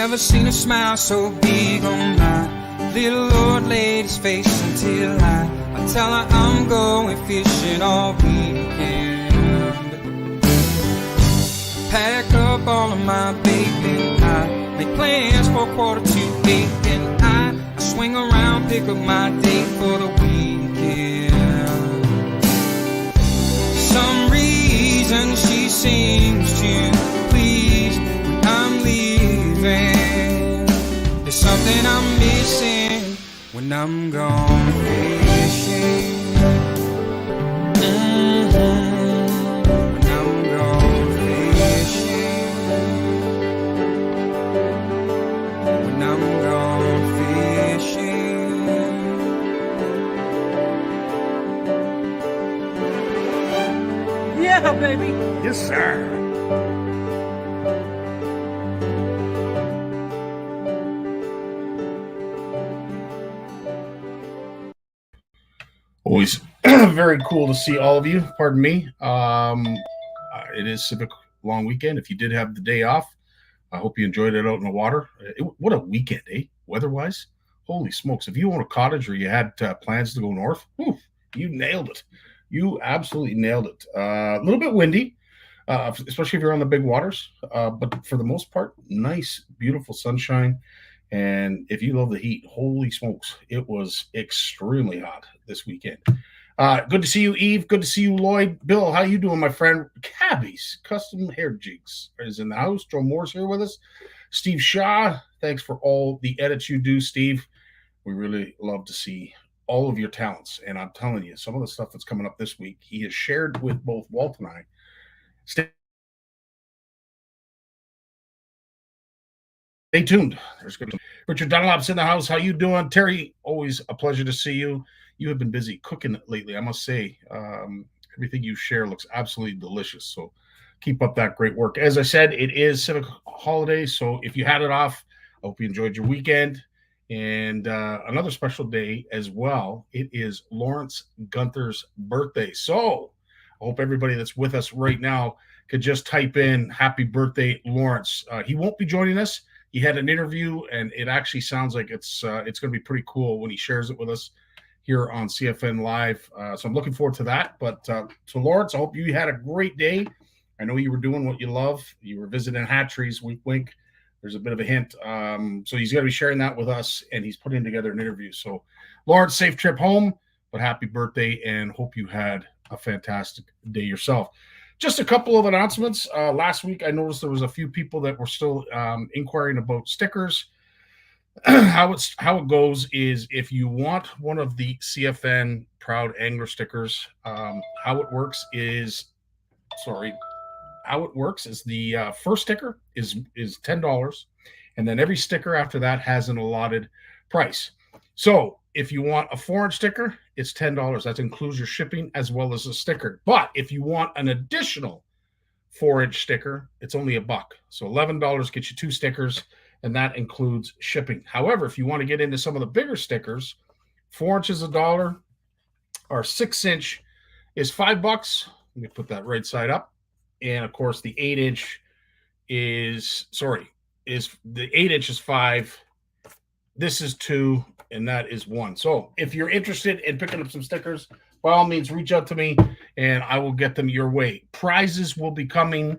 Never seen a smile so big on my little old lady's face until I tell her I'm going fishing all weekend. Pack up all of my bacon, I make plans for 7:45, and I swing around, pick up my date for the weekend. Some reason she seems to please when I'm leaving. There's something I'm missing when I'm gone fishing. When I'm gone fishing. When I'm gone fishing. Yeah, baby. Yes, sir. Always very cool to see all of you. Pardon me. It is Civic Long Weekend. If you did have the day off, I hope you enjoyed it out in the water. What a weekend, eh? Weather-wise. Holy smokes. If you own a cottage or you had plans to go north, you nailed it. You absolutely nailed it. A little bit windy, especially if you're on the big waters. But for the most part, nice, beautiful sunshine. And if you love the heat, holy smokes, it was extremely hot this weekend. Good to see you, Eve. Good to see you, Lloyd. Bill, how you doing, my friend? Cabby's Custom Hair Jigs is in the house. Joe Moore's here with us. Steve Shaw, thanks for all the edits you do, Steve. We really love to see all of your talents. And I'm telling you, some of the stuff that's coming up this week, he has shared with both Walt and I. Stay tuned. There's good. Richard Dunlop's in the house. How you doing? Terry, always a pleasure to see you. You have been busy cooking lately, I must say. Everything you share looks absolutely delicious. So keep up that great work. As I said, it is Civic Holiday. So if you had it off, I hope you enjoyed your weekend. And another special day as well. It is Lawrence Gunther's birthday. So I hope everybody that's with us right now could just type in happy birthday, Lawrence. He won't be joining us. He had an interview, and it actually sounds like it's going to be pretty cool when he shares it with us here on CFN Live. So I'm looking forward to that. But to Lawrence, I hope you had a great day. I know you were doing what you love. You were visiting hatcheries, wink, wink. There's a bit of a hint. So he's going to be sharing that with us, and he's putting together an interview. So Lawrence, safe trip home, but happy birthday, and hope you had a fantastic day yourself. Just a couple of announcements. Last week, I noticed there was a few people that were still inquiring about stickers. How it goes is if you want one of the CFN Proud Angler stickers, how it works is the first sticker is $10, and then every sticker after that has an allotted price. So if you want a 4-inch sticker, it's $10. That includes your shipping as well as a sticker. But if you want an additional 4-inch sticker, it's only $1. So $11 gets you 2 stickers, and that includes shipping. However, if you want to get into some of the bigger stickers, 4 inches $1, or 6-inch is $5. Let me put that right side up. And of course, the 8-inch is the 8-inch is $5. This is $2, and that is $1. So if you're interested in picking up some stickers, by all means, reach out to me, and I will get them your way. Prizes will be coming.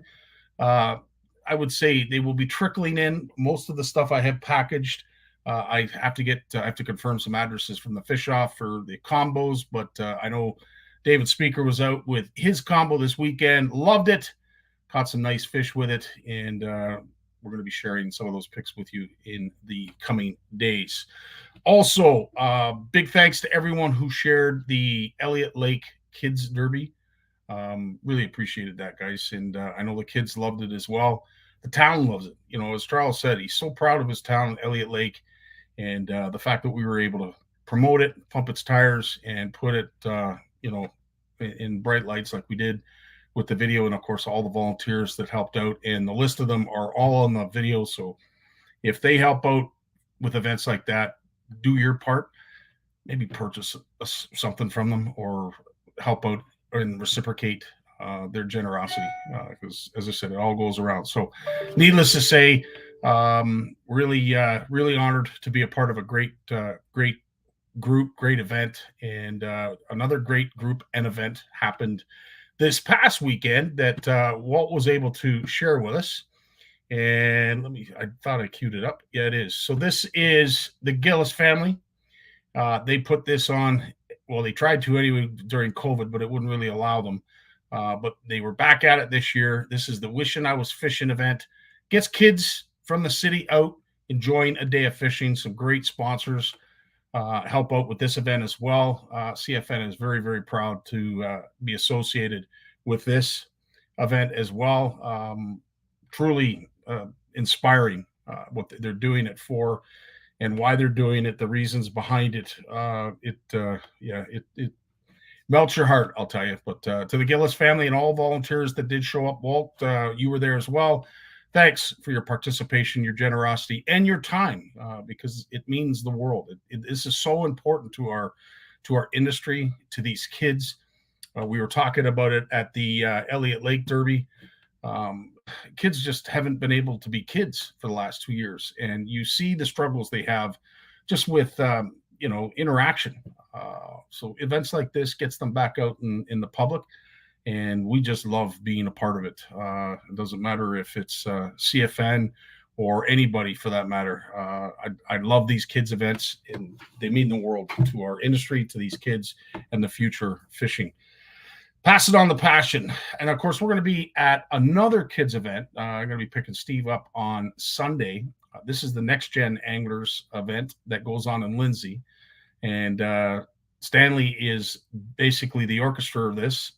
I would say they will be trickling in. Most of the stuff I have packaged. I have to confirm some addresses from the fish off for the combos, but I know David Speaker was out with his combo this weekend. Loved it. Caught some nice fish with it, and we're going to be sharing some of those pics with you in the coming days. Also, big thanks to everyone who shared the Elliott Lake Kids Derby Really appreciated that, guys. And I know the kids loved it as well. The town loves it. As Charles said, he's so proud of his town, Elliott Lake, and the fact that we were able to promote it, pump its tires, and put it, in bright lights like we did with the video, and of course all the volunteers that helped out. And the list of them are all on the video. So if they help out with events like that, do your part. Maybe purchase something from them or help out and reciprocate their generosity, because as I said, it all goes around. So needless to say, really honored to be a part of a great group, great event. And another great group and event happened this past weekend that Walt was able to share with us. And I thought I queued it up. Yeah, it is. So this is the Gillis family. They put this on. Well, they tried to anyway during COVID, but it wouldn't really allow them. But they were back at it this year. This is the Wishing I Was Fishing event. Gets kids from the city out enjoying a day of fishing. Some great sponsors help out with this event as well. CFN is very, very proud to be associated with this event as well. Truly inspiring what they're doing it for and why they're doing it, the reasons behind it. It melts your heart, I'll tell you. But to the Gillis family and all volunteers that did show up, Walt, you were there as well. Thanks for your participation, your generosity, and your time, because it means the world. This is so important to our industry, to these kids. We were talking about it at the Elliott Lake Derby. Kids just haven't been able to be kids for the last 2 years, and you see the struggles they have just with interaction. So events like this gets them back out in the public, and we just love being a part of it. It doesn't matter if it's CFN or anybody for that matter. I love these kids events, and they mean the world to our industry, to these kids, and the future fishing. Pass it on the passion. And of course, we're going to be at another kids event. I'm going to be picking Steve up on Sunday. This is the Next Gen Anglers event that goes on in Lindsay. And Stanley is basically the orchestra of this,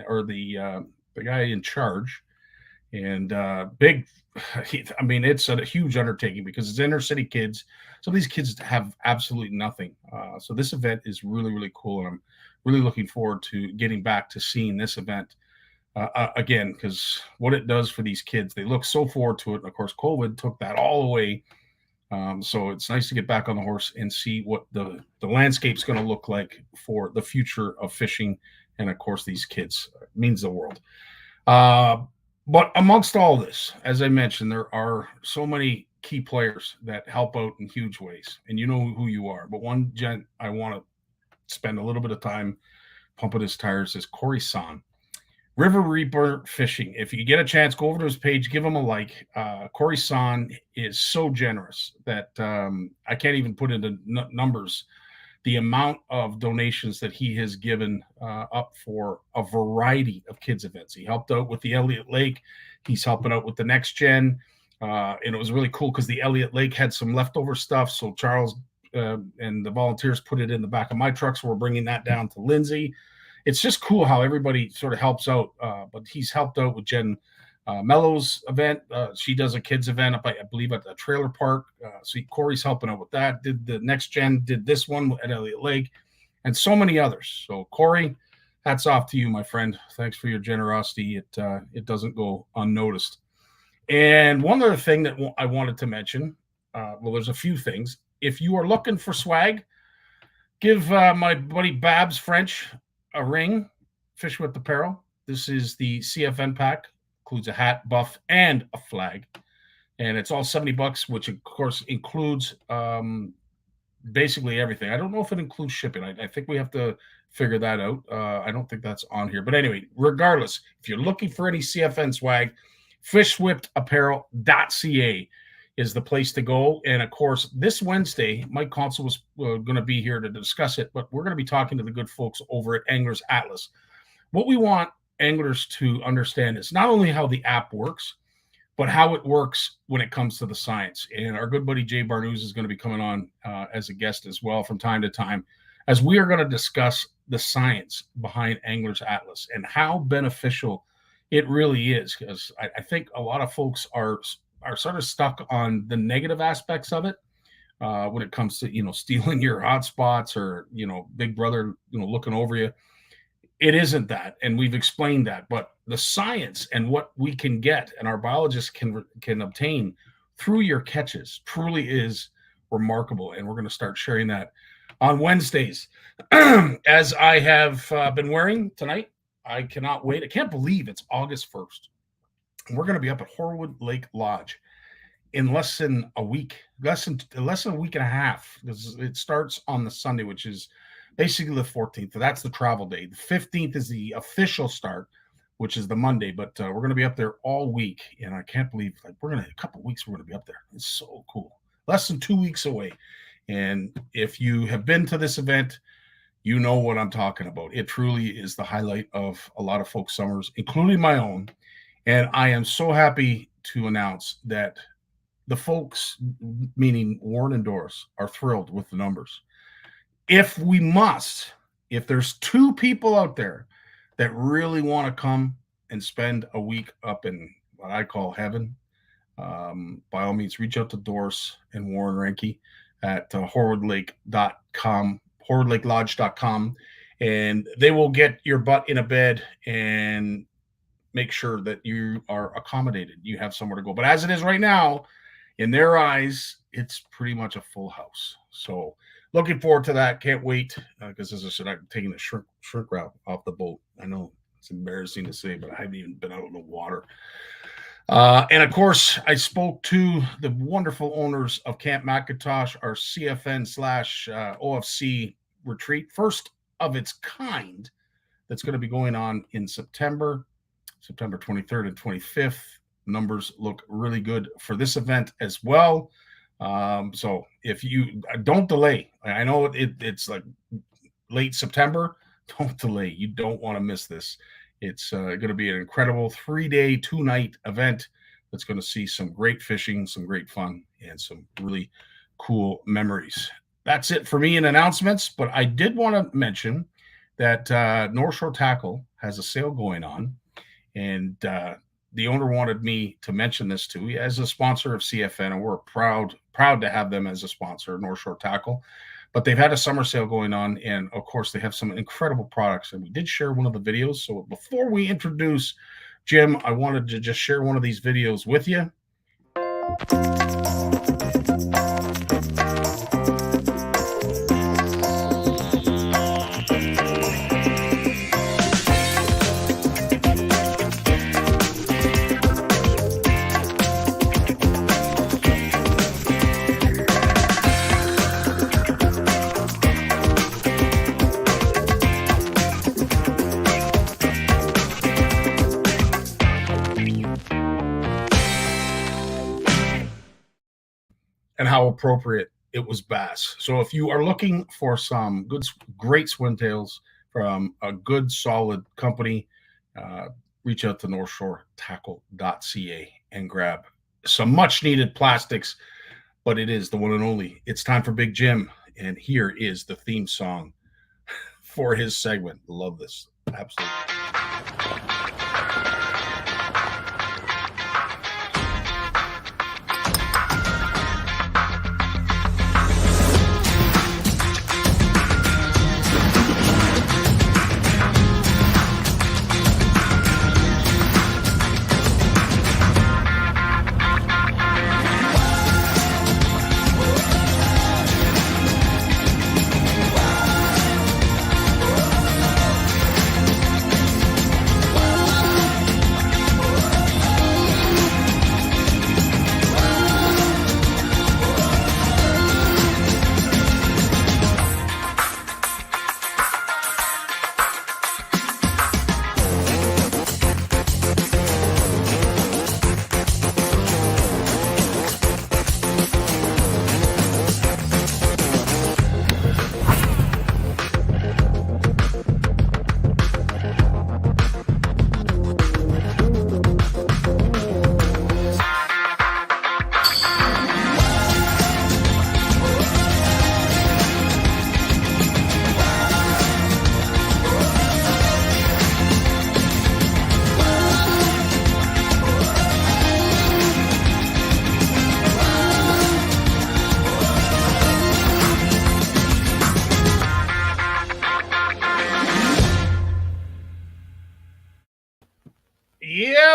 or the guy in charge. And it's a huge undertaking because it's inner city kids. Some of these kids have absolutely nothing. So this event is really, really cool. And I'm really looking forward to getting back to seeing this event again, because what it does for these kids, they look so forward to it. And of course, COVID took that all away. So it's nice to get back on the horse and see what the landscape's going to look like for the future of fishing. And of course, these kids, it means the world. But amongst all this, as I mentioned, there are so many key players that help out in huge ways, and you know who you are. But one gent I want to spend a little bit of time pumping his tires is Corey San. River Reaper Fishing. If you get a chance, go over to his page, give him a like. Corey San is so generous that I can't even put into numbers the amount of donations that he has given up for a variety of kids events. He helped out with the Elliott Lake. He's helping out with the Next Gen. And it was really cool because the Elliott Lake had some leftover stuff. So Charles and the volunteers put it in the back of my truck. So we're bringing that down to Lindsay. It's just cool how everybody sort of helps out. But he's helped out with Jen Mello's event. She does a kids event up, I believe, at the trailer park. So Corey's helping out with that. Did the Next Gen, did this one at Elliott Lake, and so many others. So Corey, hats off to you, my friend. Thanks for your generosity. It doesn't go unnoticed. And one other thing that I wanted to mention, there's a few things. If you are looking for swag, give my buddy Babs French a ring, Fish with Apparel. This is the CFN pack. Includes a hat, buff, and a flag. And it's all $70, which of course includes basically everything. I don't know if it includes shipping. I think we have to figure that out. I don't think that's on here. But anyway, regardless, if you're looking for any CFN swag, fishwhippedapparel.ca is the place to go. And of course, this Wednesday, Mike Consul was going to be here to discuss it, but we're going to be talking to the good folks over at Anglers Atlas. What we want anglers to understand is not only how the app works, but how it works when it comes to the science. And our good buddy Jay Barnucz is going to be coming on as a guest as well from time to time. as we are going to discuss the science behind Angler's Atlas and how beneficial it really is. Because I think a lot of folks are sort of stuck on the negative aspects of it when it comes to, stealing your hotspots or, Big Brother, looking over you. It isn't that, and we've explained that, but the science and what we can get and our biologists can obtain through your catches truly is remarkable, and we're going to start sharing that on Wednesdays. As I have been wearing tonight, I cannot wait. I can't believe it's August 1st. We're going to be up at Horwood Lake Lodge in less than a week, less than a week and a half. It starts on the Sunday, which is basically the 14th. That's the travel day. The 15th is the official start, which is the Monday. But we're going to be up there all week, and I can't believe a couple of weeks we're going to be up there. It's so cool. Less than 2 weeks away. And if you have been to this event, you know what I'm talking about. It truly is the highlight of a lot of folks' summers, including my own. And I am so happy to announce that the folks, meaning Warren and Doris, are thrilled with the numbers. If there's 2 people out there that really want to come and spend a week up in what I call heaven, by all means, reach out to Doris and Warren Ranke at horwoodlake.com, horwoodlakelodge.com, and they will get your butt in a bed and make sure that you are accommodated. You have somewhere to go. But as it is right now, in their eyes, it's pretty much a full house. So looking forward to that. Can't wait, because as I said, I'm taking the shrink route off the boat. I know it's embarrassing to say, but I haven't even been out in the water. And of course, I spoke to the wonderful owners of Camp McIntosh, our CFN / OFC retreat, first of its kind, that's going to be going on in September 23rd and 25th. Numbers look really good for this event as well. So if you don't delay, I know it's like late September, don't delay. You don't want to miss this. It's going to be an incredible 3-day, 2-night event that's going to see some great fishing, some great fun, and some really cool memories. That's it for me in announcements, but I did want to mention that North Shore Tackle has a sale going on, and the owner wanted me to mention this too. He is a sponsor of CFN, and we're proud to have them as a sponsor, North Shore Tackle. But they've had a summer sale going on, and of course, they have some incredible products. And we did share one of the videos. So before we introduce Jim, I wanted to just share one of these videos with you. And how appropriate it was bass. So if you are looking for some great swimtails from a good, solid company, reach out to northshoretackle.ca and grab some much-needed plastics. But it is the one and only. It's time for Big Jim, and here is the theme song for his segment. Love this. Absolutely.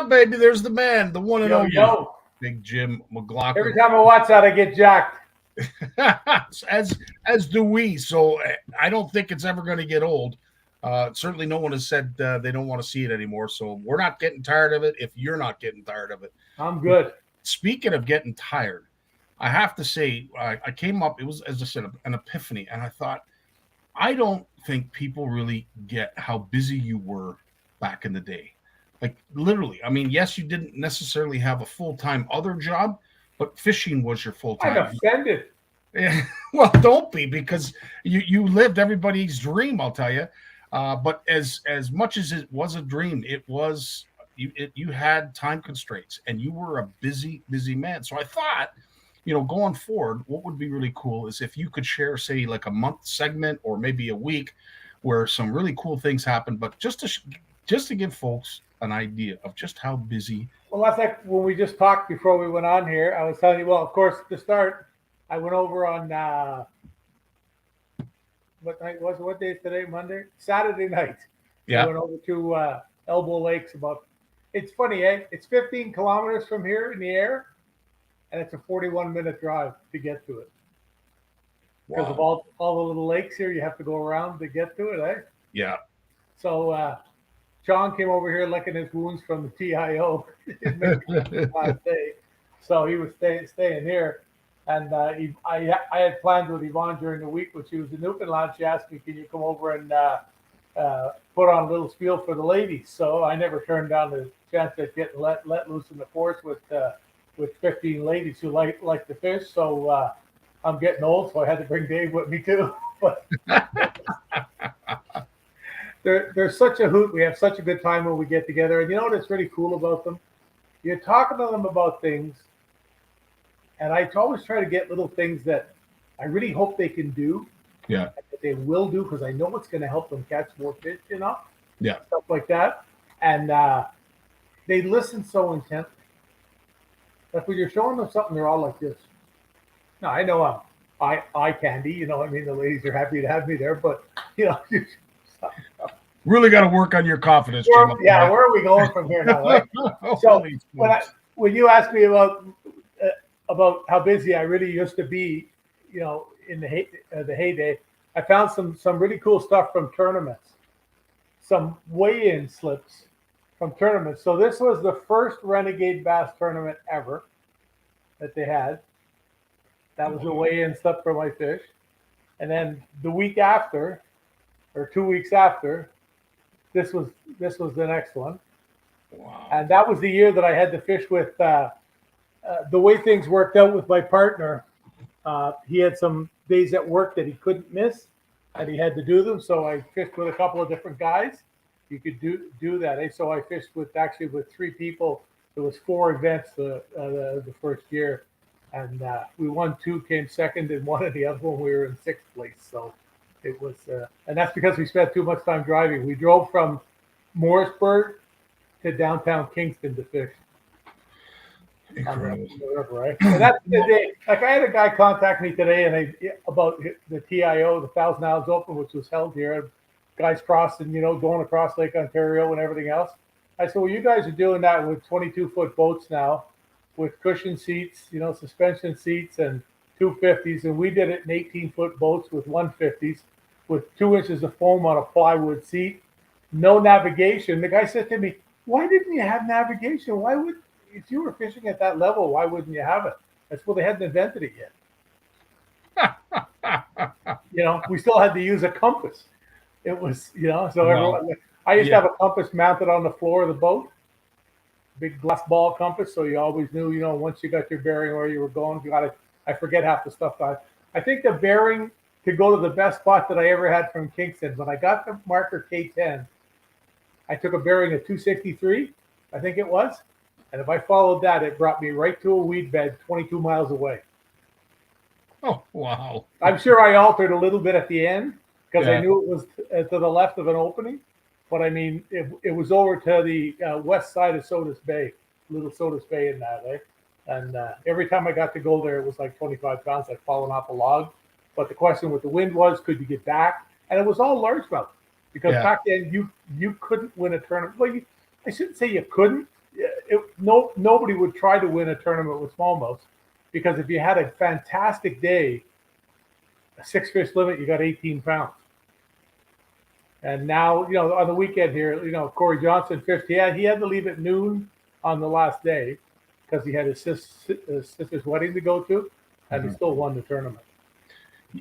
baby? There's the man, the one and Yo, only yo. Big Jim Every McLaughlin. time I watch that, I get jacked. as do we. So I don't think it's ever going to get old. Certainly, no one has said they don't want to see it anymore. So we're not getting tired of it. If you're not getting tired of it, I'm good. Speaking of getting tired, I have to say I came up. It was, as I said, an epiphany, and I thought, I don't think people really get how busy you were back in the day. Like literally, I mean, yes, you didn't necessarily have a full-time other job, but fishing was your I'm full-time. offended. Yeah, well, don't be, because you lived everybody's dream, I'll tell you. But as much as it was a dream, it was you had time constraints, and you were a busy man. So I thought, going forward, what would be really cool is if you could share, say, like a month segment or maybe a week where some really cool things happen, but just to give folks an idea of just how busy. Well, that's like when we just talked before we went on here. I was telling you, well, of course, to start, I went over on what night was it? What day is today? Monday? Saturday night. Yeah. I went over to Elbow Lakes. It's funny, eh? It's 15 kilometers from here in the air, and it's a 41-minute drive to get to it. Because of all the little lakes here, you have to go around to get to it, eh? Yeah. So John came over here licking his wounds from the TIO last day. So he was staying here. And I had planned with Yvonne during the week when she was in Newfoundland. She asked me, can you come over and put on a little spiel for the ladies? So I never turned down the chance of getting let loose in the forest with 15 ladies who like to fish. So I'm getting old, so I had to bring Dave with me too. But they're such a hoot. We have such a good time when we get together. And you know what's really cool about them? You're talking to them about things. And I always try to get little things that I really hope they can do. Yeah. That they will do, because I know it's going to help them catch more fish, Yeah. Stuff like that. And they listen so intently. Like when you're showing them something, they're all like this. Now, I know I'm eye candy, I mean, the ladies are happy to have me there, but, Really got to work on your confidence, Jim. Yeah, where are we going from here now? Right? So when you asked me about how busy I really used to be, in the heyday, I found some really cool stuff from tournaments, some weigh-in slips from tournaments. So this was the first Renegade Bass tournament ever that they had. That was the weigh-in slip for my fish. And then the week after, or 2 weeks after, this was the next one. Wow. And that was the year that I had to fish with. The way things worked out with my partner, he had some days at work that he couldn't miss, and he had to do them. So I fished with a couple of different guys. You could do that. Eh? So I fished with 3 people. There was 4 events the first year, and we won 2, came second in 1, and the other one we were in 6th place. So it was, and that's because we spent too much time driving. We drove from Morrisburg to downtown Kingston to fish. Incredible. Right? And that's the day. Like I had a guy contact me today, about the TIO, the 1,000 Isles Open, which was held here. Guys crossing, going across Lake Ontario and everything else. I said, well, you guys are doing that with 22-foot boats now, with cushion seats, suspension seats, and 250s, and we did it in 18-foot boats with 150s, with 2 inches of foam on a plywood seat, no navigation. The guy said to me, "Why didn't you have navigation? If you were fishing at that level, why wouldn't you have it?" That's well, they hadn't invented it yet. We still had to use a compass. It was, so everyone. I used to have a compass mounted on the floor of the boat, big glass ball compass, so you always knew, once you got your bearing where you were going. I forget half the stuff. I think the bearing to go to the best spot that I ever had from Kingston. When I got the marker K10, I took a bearing at 263, I think it was. And if I followed that, it brought me right to a weed bed 22 miles away. Oh, wow. I'm sure I altered a little bit at the end because I knew it was to the left of an opening. But I mean, it was over to the west side of Sodas Bay, little Sodas Bay in that, eh? And every time I got to go there, it was like 25 pounds, like falling off a log. But the question with the wind was, could you get back? And it was all largemouth because back then you couldn't win a tournament. Well, I shouldn't say you couldn't. nobody would try to win a tournament with smallmouth, because if you had a fantastic day, a 6 fish limit, you got 18 pounds. And now, on the weekend here, Corey Johnson fished. He had to leave at noon on the last day because he had his sister's wedding to go to, and he still won the tournament.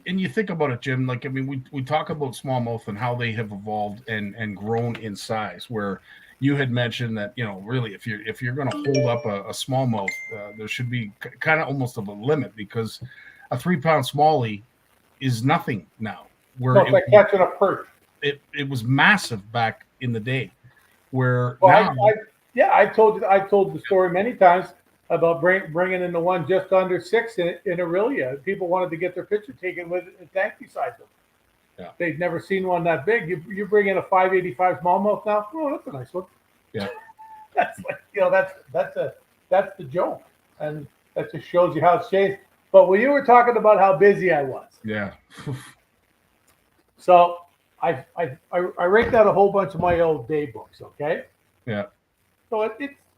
And you think about it, Jim, like, I mean, we talk about smallmouth and how they have evolved and grown in size, where you had mentioned that, really, if you're going to hold up a smallmouth, there should be kind of almost of a limit, because a 3-pound smallie is nothing now. Where it's like catching a perch. It was massive back in the day, where now, I I've told the story many times about bringing in the one just under 6 in Aurelia. People wanted to get their picture taken with a tank beside them. Yeah. They'd never seen one that big. You bring in a 585 smallmouth now. Oh, that's a nice one. Yeah. That's like, that's the joke, and that just shows you how it's changed. But when you were talking about how busy I was, yeah. So I raked out a whole bunch of my old day books. Okay. Yeah. So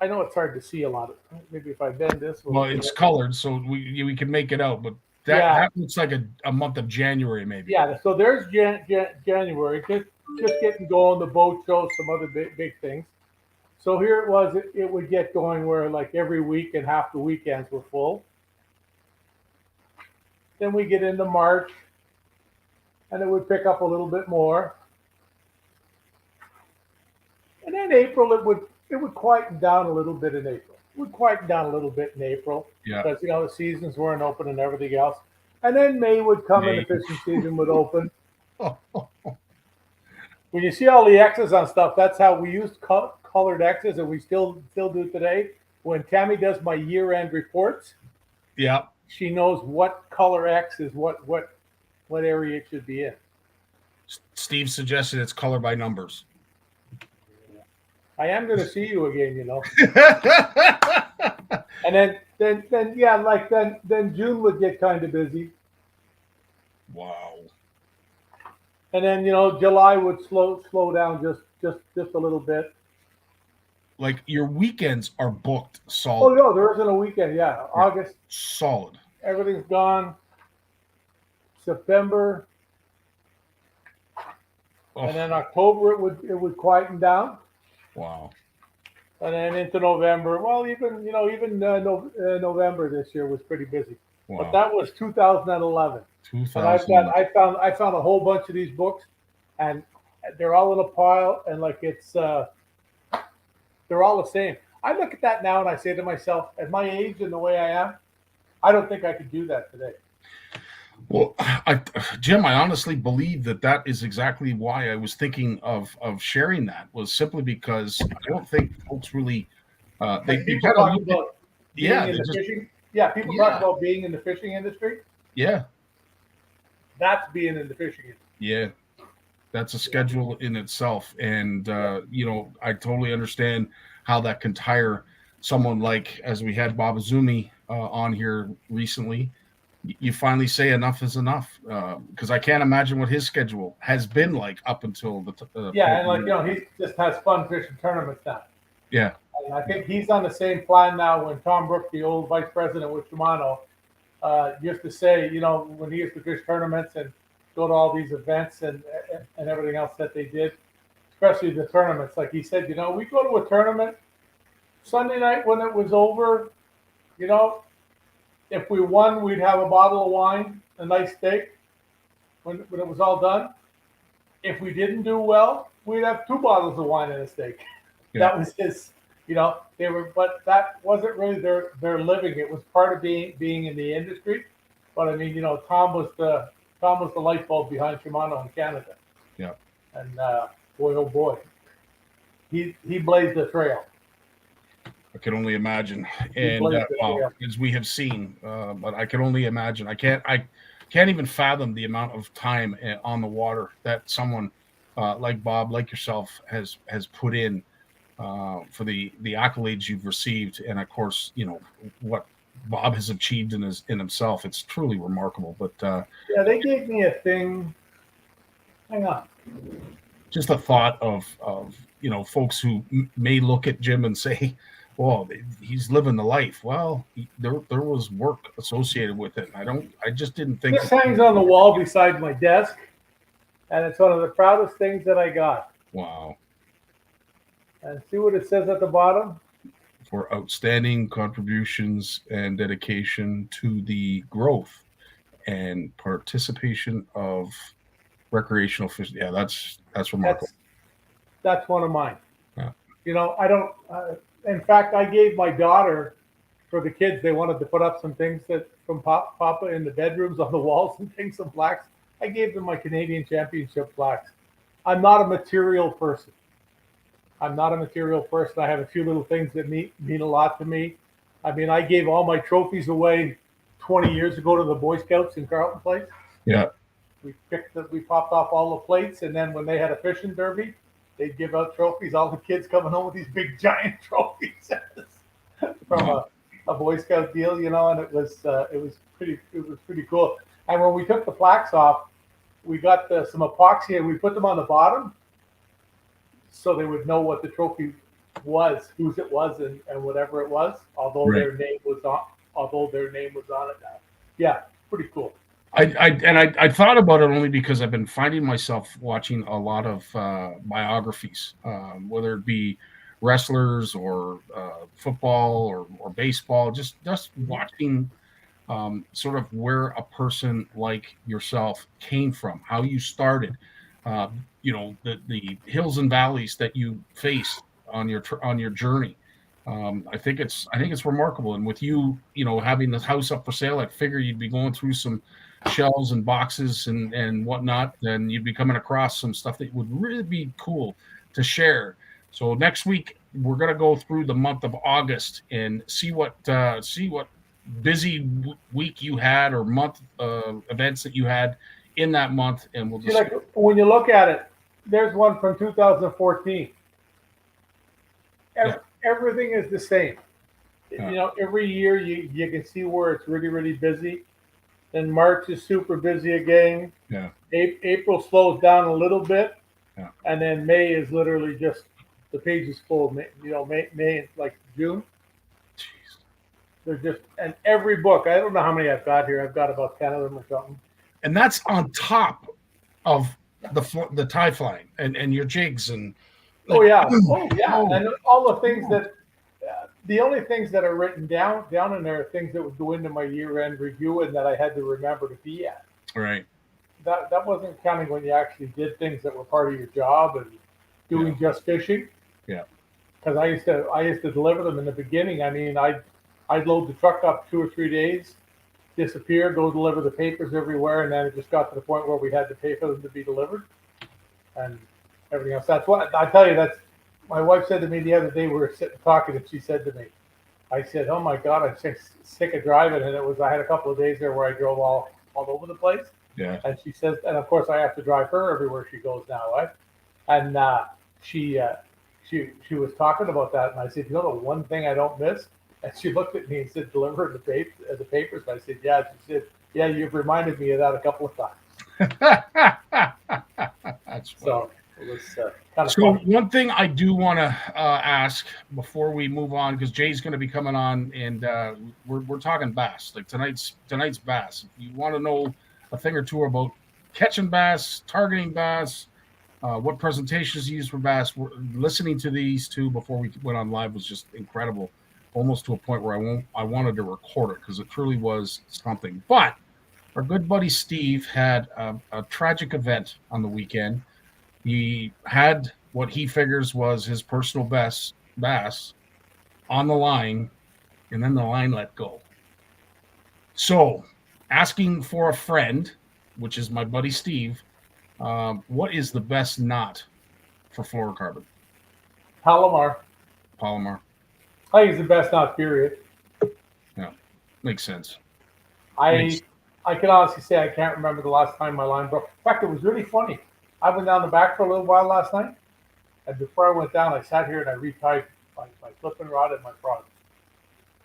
I know it's hard to see a lot of. Maybe if I bend this. Well, it's colored, so we can make it out, but that looks like a month of January, maybe. Yeah. So there's January, just getting going. The boat show, some other big things. So here it was. It would get going where like every week and half the weekends were full. Then we get into March, and it would pick up a little bit more. And then April, it would quieten down a little bit in April. It would quieten down a little bit in April. Yeah. Because, the seasons weren't open and everything else. And then May would come and the fishing season would open. When you see all the X's on stuff, that's how we used colored X's, and we still do today. When Tammy does my year-end reports, yeah, she knows what color X is what area it should be in. Steve suggested it's color by numbers. I am going to see you again, And then June would get kind of busy. Wow. And then July would slow down just a little bit. Like your weekends are booked solid. Oh no, there isn't a weekend. Yeah, August solid. Everything's gone. September. And then October it would quieten down. Wow. And then into November. Well, even November this year was pretty busy. Wow. But that was 2011. And I found a whole bunch of these books, and they're all in a pile, and like they're all the same. I look at that now and I say to myself, at my age and the way I am, I don't think I could do that today. Well, Jim, I honestly believe that is exactly why I was thinking of sharing that, was simply because I don't think folks really people talk about being in the fishing industry. Yeah. That's being in the fishing industry. Yeah. That's a schedule in itself. And, I totally understand how that can tire someone like, as we had Bob Azumi on here recently. You finally say enough is enough, because I can't imagine what his schedule has been like up until the he just has fun fishing tournaments now. Yeah. And I think he's on the same plan now. When Tom Brook, the old vice president with Shimano, used to say, when he used to fish tournaments and go to all these events and everything else that they did, especially the tournaments. Like he said, we go to a tournament Sunday night when it was over, if we won, we'd have a bottle of wine, a nice steak when it was all done. If we didn't do well, we'd have 2 bottles of wine and a steak. Yeah. That was his, but that wasn't really their living. It was part of being in the industry. But I mean, Tom was the light bulb behind Shimano in Canada. Yeah. And boy, oh boy, he blazed the trail. I can only imagine, and as we have seen, but I can only imagine. I can't even fathom the amount of time on the water that someone like Bob, like yourself, has put in for the accolades you've received, and of course, what Bob has achieved in himself. It's truly remarkable. But they gave me a thing. Hang on. Just a thought of folks who may look at Jim and say, well, he's living the life. Well, there was work associated with it. I just didn't think. This hangs on the wall beside my desk, and it's one of the proudest things that I got. Wow. And see what it says at the bottom? For outstanding contributions and dedication to the growth and participation of recreational fishing. Yeah, that's remarkable. That's one of mine. Yeah. You know, I don't. In fact, I gave my daughter, for the kids, they wanted to put up some things that from Papa in the bedrooms on the walls and things, some plaques. I gave them my Canadian Championship plaques. I'm not a material person. I have a few little things that mean a lot to me. I mean, I gave all my trophies away 20 years ago to the Boy Scouts in Carleton Place. Yeah. We popped off all the plates, and then when they had a fishing derby, they'd give out trophies. All the kids coming home with these big giant trophies from a Boy Scout deal, you know, and it was pretty cool. And when we took the plaques off, we got some epoxy and we put them on the bottom, so they would know what the trophy was, whose it was, and whatever it was. Although their name was on it now. Yeah, pretty cool. I thought about it only because I've been finding myself watching a lot of biographies, whether it be wrestlers or football or baseball, just watching sort of where a person like yourself came from, how you started, you know, the hills and valleys that you faced on your journey. I think it's remarkable. And with you know, having this house up for sale, I figure you'd be going through some shelves and boxes and whatnot, then you'd be coming across some stuff that would really be cool to share. So next week we're going to go through the month of August and see what busy week you had or month events that you had in that month, and we'll just like when you look at it, there's one from 2014. Everything is the same. You know, every year you can see where it's really busy. Then March is super busy again. Yeah. April slows down a little bit. Yeah. And then May is literally just the page is full. You know, May like June. Jeez. They're just, and every book, I don't know how many I've got here. I've got about 10 of them or something. And that's on top of the tie flying and your jigs and. Like, and all the things that. The only things that are written down in there are things that would go into my year-end review and that I had to remember to be at. Right. That wasn't counting when you actually did things that were part of your job and doing just fishing. Yeah. Because I used to deliver them in the beginning. I mean, I'd load the truck up 2 or 3 days, disappear, go deliver the papers everywhere, and then it just got to the point where we had to pay for them to be delivered and everything else. That's what I tell you. That's. My wife said to me the other day, we were sitting talking, and she said to me, I said, oh my God, I'm sick of driving. And I had a couple of days there where I drove all over the place. Yeah. And she says, and of course I have to drive her everywhere she goes now, right? And she was talking about that. And I said, you know, the one thing I don't miss? And she looked at me and said, deliver the papers. And I said, yeah. She said, yeah, you've reminded me of that a couple of times. That's funny. So it was kind of so funny. one thing I do want to ask before we move on, because Jay's going to be coming on, and we're talking bass, like tonight's bass. If you want to know a thing or two about catching bass, targeting bass, what presentations you use for bass, listening to these two before we went on live was just incredible, almost to a point where I wanted to record it because it truly was something. But our good buddy Steve had a tragic event on the weekend. He had what he figures was his personal best bass on the line, and then the line let go. So, asking for a friend, which is my buddy Steve, what is the best knot for fluorocarbon? Palomar. I think it's the best knot, period. Yeah, makes sense. I can honestly say I can't remember the last time my line broke. In fact, it was really funny. I went down the back for a little while last night, and before I went down, I sat here and I retied my flipping rod and my prod.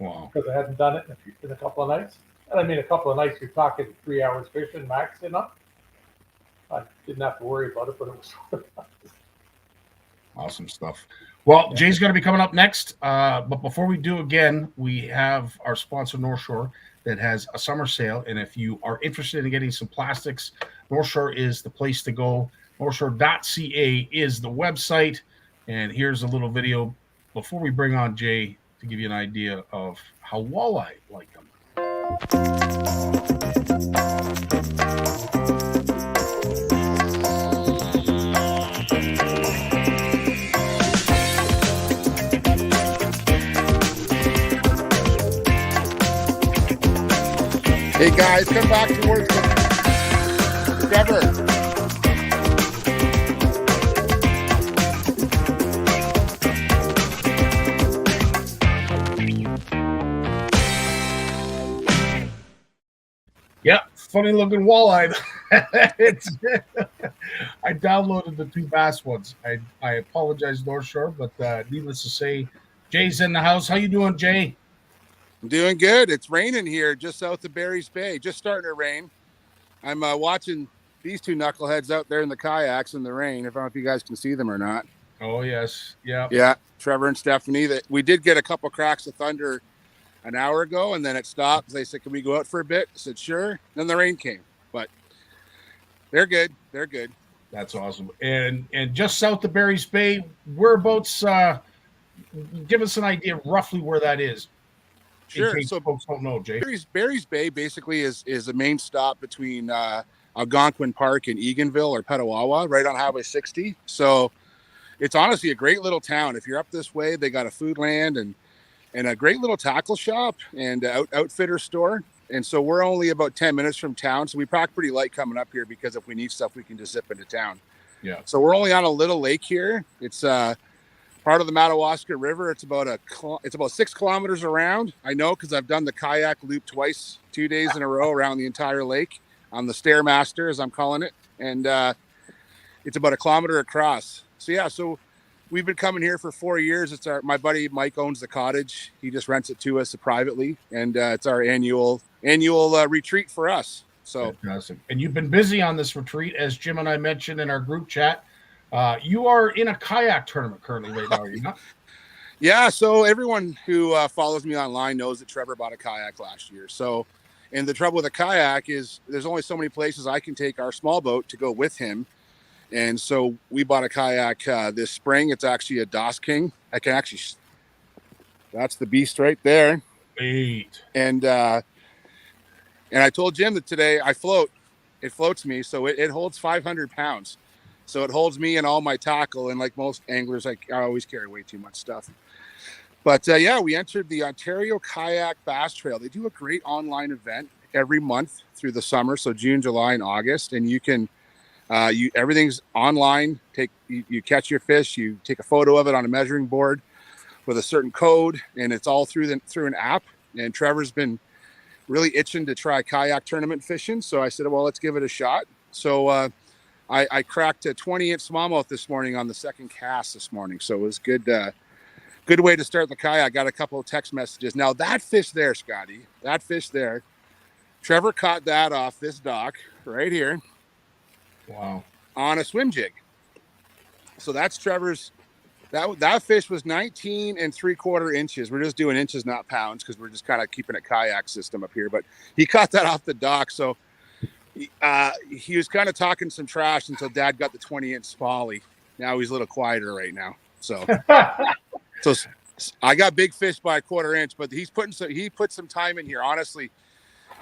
Wow. Because I hadn't done it in a couple of nights. And I mean, a couple of nights, you're talking 3 hours fishing max, you know? I didn't have to worry about it, but it was awesome stuff. Well, Jay's going to be coming up next. But before we do, again, we have our sponsor, North Shore, that has a summer sale. And if you are interested in getting some plastics, North Shore is the place to go. NorthShore.ca is the website. And here's a little video before we bring on Jay to give you an idea of how walleye like them. Hey guys, come back towards the Trevor. Yeah, funny looking walleye. It's I downloaded the 2 bass ones. I apologize, North Shore, but needless to say, Jay's in the house. How you doing, Jay? I'm doing good. It's raining here just south of Barry's Bay. Just starting to rain. I'm watching these 2 knuckleheads out there in the kayaks in the rain. I don't know if you guys can see them or not. Oh, yes. Yeah. Yeah, Trevor and Stephanie. That we did get a couple cracks of thunder an hour ago, and then it stopped. They said, "Can we go out for a bit?" I said, "Sure." Then the rain came, but they're good. They're good. That's awesome. And just south of Barry's Bay, whereabouts? Give us an idea roughly where that is. Sure. So folks don't know, Jay. Barry's Bay basically is a main stop between Algonquin Park and Eganville or Petawawa, right on Highway 60. So it's honestly a great little town. If you're up this way, they got a food land and a great little tackle shop and outfitter store. And so we're only about 10 minutes from town. So we pack pretty light coming up here because if we need stuff, we can just zip into town. Yeah. So we're only on a little lake here. It's part of the Madawaska River. It's about 6 kilometers around. I know because I've done the kayak loop twice, 2 days in a row around the entire lake on the Stairmaster, as I'm calling it. And it's about 1 kilometer across. So yeah, so we've been coming here for 4 years. It's my buddy Mike owns the cottage. He just rents it to us privately, and it's our annual retreat for us. So fantastic. And you've been busy on this retreat, as Jim and I mentioned in our group chat. You are in a kayak tournament currently right now, are you not? Yeah, so everyone who follows me online knows that Trevor bought a kayak last year. So, and the trouble with a kayak is there's only so many places I can take our small boat to go with him. And so we bought a kayak this spring. It's actually a Das King. I can actually, that's the beast right there. Sweet. And I told Jim that today I float. It floats me, so it holds 500 pounds. So it holds me and all my tackle. And like most anglers, I always carry way too much stuff. But yeah, we entered the Ontario Kayak Bass Trail. They do a great online event every month through the summer. So June, July, and August. And you can, everything's online. You catch your fish, you take a photo of it on a measuring board with a certain code, and it's all through an app. And Trevor's been really itching to try kayak tournament fishing. So I said, well, let's give it a shot. So, I cracked a 20-inch smallmouth this morning on the second cast this morning. So it was good way to start the kayak. I got a couple of text messages. Now that fish there, Scotty, that fish there, Trevor caught that off this dock right here. Wow. On a swim jig. So that's Trevor's, that fish was 19 3/4 inches. We're just doing inches, not pounds, because we're just kind of keeping a kayak system up here. But he caught that off the dock. So he was kind of talking some trash until Dad got the 20-inch spolly. Now he's a little quieter right now. So, so I got big fish by 1/4 inch, but he put some time in here. Honestly,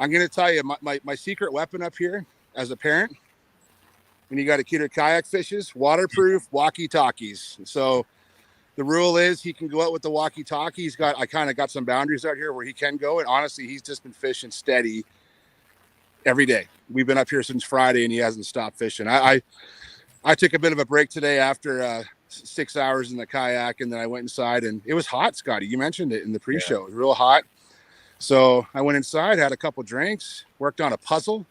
I'm going to tell you my secret weapon up here as a parent, when you got a kid who kayak fishes, waterproof walkie-talkies. So the rule is he can go out with the walkie-talkie. I kind of got some boundaries out here where he can go. And honestly, he's just been fishing steady every day. We've been up here since Friday and he hasn't stopped fishing. I took a bit of a break today after 6 hours in the kayak, and then I went inside, and it was hot, Scotty. You mentioned it in the pre-show. It was real hot. So I went inside, had a couple drinks, worked on a puzzle,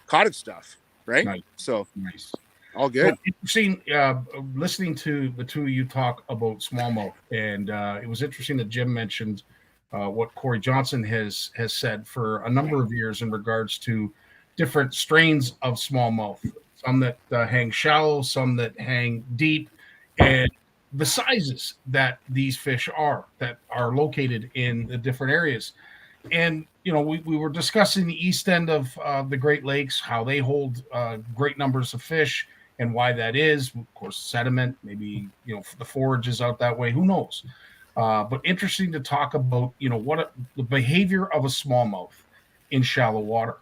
cottage stuff, right? Nice. So Nice. All good. Well, interesting listening to the two of you talk about smallmouth, and it was interesting that Jim mentioned what Corey Johnson has said for a number of years in regards to different strains of smallmouth, some that hang shallow, some that hang deep. And the sizes that these fish are that are located in the different areas. And, we were discussing the east end of the Great Lakes, how they hold great numbers of fish and why that is. Of course, sediment, maybe, the forage is out that way. Who knows? But interesting to talk about, the behavior of a smallmouth in shallow water.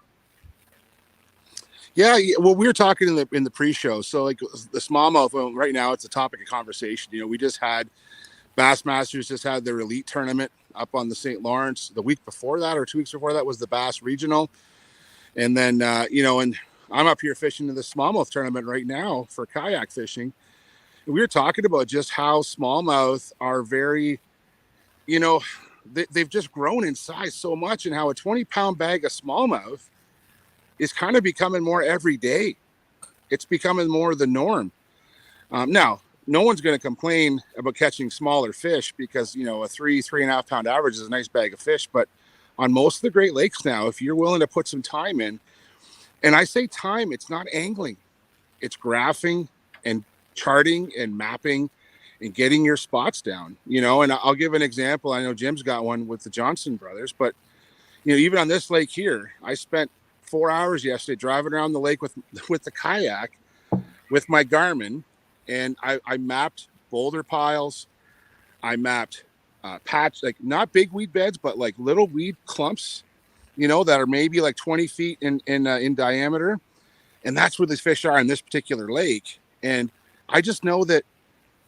Yeah, well, we were talking in the pre-show. So, like the smallmouth, well, right now it's a topic of conversation. We just had Bassmasters just had their elite tournament up on the St. Lawrence. The week before that, or 2 weeks before that, was the Bass Regional. And then, and I'm up here fishing in the smallmouth tournament right now for kayak fishing. And we were talking about just how smallmouth are very, they've just grown in size so much, and how a 20-pound bag of smallmouth is kind of becoming more everyday. It's becoming more the norm. Now, no one's going to complain about catching smaller fish because, a 3.5 pound average is a nice bag of fish. But on most of the Great Lakes now, if you're willing to put some time in, and I say time, it's not angling, it's graphing and charting and mapping and getting your spots down, and I'll give an example. I know Jim's got one with the Johnson brothers, but, even on this lake here, I spent 4 hours yesterday driving around the lake with the kayak with my Garmin. And I mapped boulder piles. I mapped patch, like not big weed beds, but like little weed clumps, that are maybe like 20 feet in diameter. And that's where these fish are in this particular lake. And I just know that,